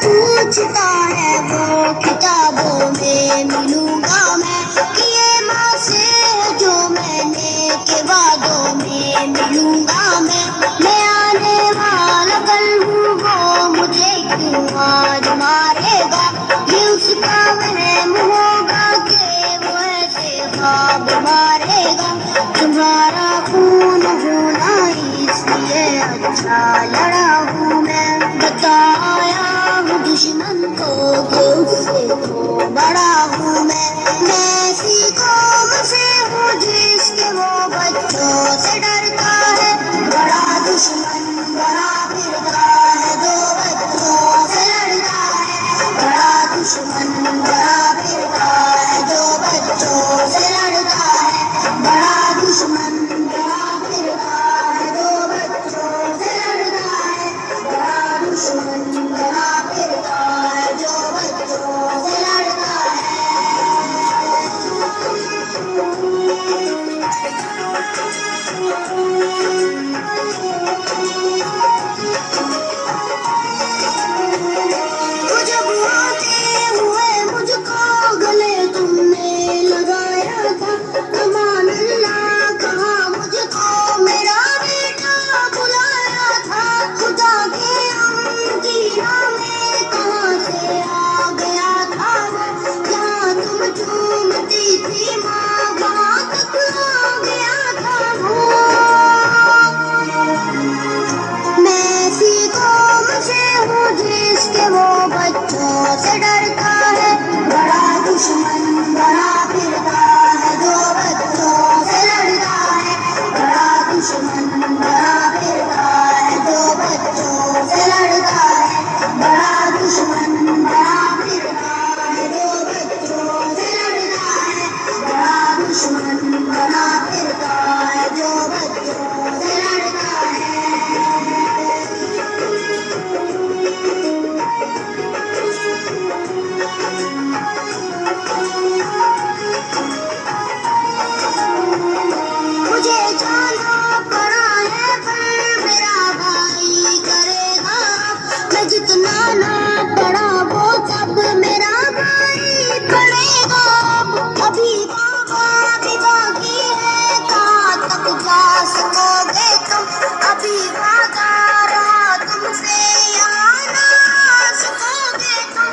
पूछता है वो किताबों में मिलूंगा मैं, ये माँ से जो मैंने के वादों में मिलूंगा मैं आने वाला कल हूँ वो मुझे क्यों आज मारेगा, ये उसका वहम होगा कि वो ऐसे ख्वाब मारेगा। तुम्हारा खून होना इसलिए अच्छा लड़ा हूँ मैं, बताया दुश्मन को कि उससे तो बड़ा हूँ मैं ऐसी कौम से हूँ जिसके वो बच्चों से डरता है, बड़ा दुश्मन बड़ा फिरता है दो बच्चों से लड़ता है, बड़ा दुश्मन बड़ा फिरता है दो बच्चों से लड़ता है, बड़ा दुश्मन बड़ा फिरता है दो बच्चों से लड़ता है, बड़ा दुश्मन बड़ा फिरता है जो बच्चों से लड़ता है। जब आते हुए मुझको गले तुमने लगाया था, अमान अल्लाह कहा मुझको मेरा बेटा बुलाया था, खुदा के अम्बिया में कहाँ से आ गया था वो, जहाँ तुम चूमती थी माँ वहाँ तक आ गया था वो। मैं ऐसी कौम से हूँ जिसके वो बच्चों से डरता है, बड़ा दुश्मन बड़ा फिरता है दो बच्चों से लड़ता है, बड़ा दुश्मन बड़ा फिरता है दो बच्चों से लड़ता है, बड़ा दुश्मन बड़ा फिरता है दो बच्चों से लड़ता है, बड़ा दुश्मन बड़ा फिरता है जो बच्चों से लड़ता है। मुझे जाना पड़ा है पर मेरा भाई करेगा, मैं जितना ना पढ़ा वो सब मेरा भाई पढ़ेगा। अभी बाबा भी बाकी है, कहाँ तक जा सकोगे तुम, अभी वादा रहा तुमसे यहाँ ना सकोगे तुम।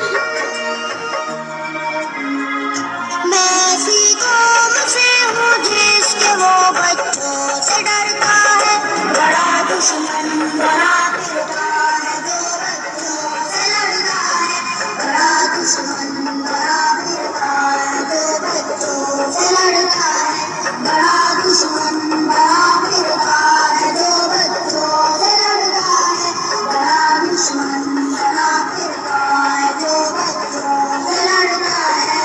मैं ऐसी कौम से हूँ जिसके वो बच्चों से डरता है, बड़ा दुश्मन बड़ा फिरता है दो बच्चों से लड़ता है, बड़ा दुश्मन बड़ा फिरता है दो बच्चों से लड़ता है, बड़ा दुश्मन बड़ा फिरता है दो बच्चों से लड़ता है, बड़ा दुश्मन बड़ा फिरता है दो बच्चों से लड़ता है।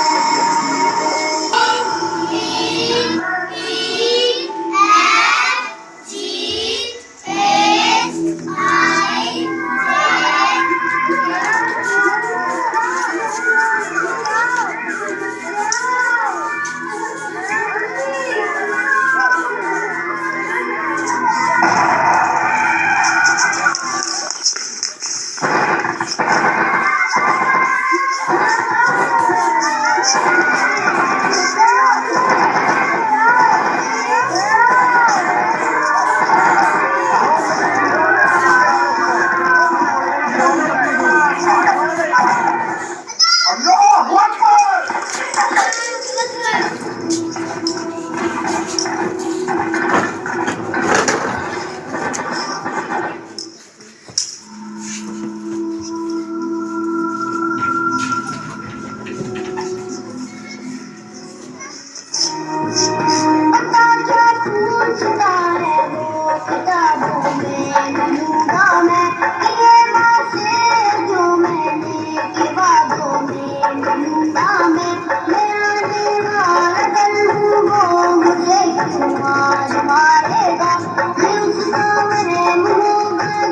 मारेगा, मैं उसका वहम होगा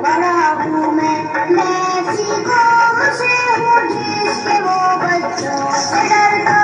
बड़ा हूँ मैं ऐसी कौम से हूँ जिसके वो बच्चों से डरता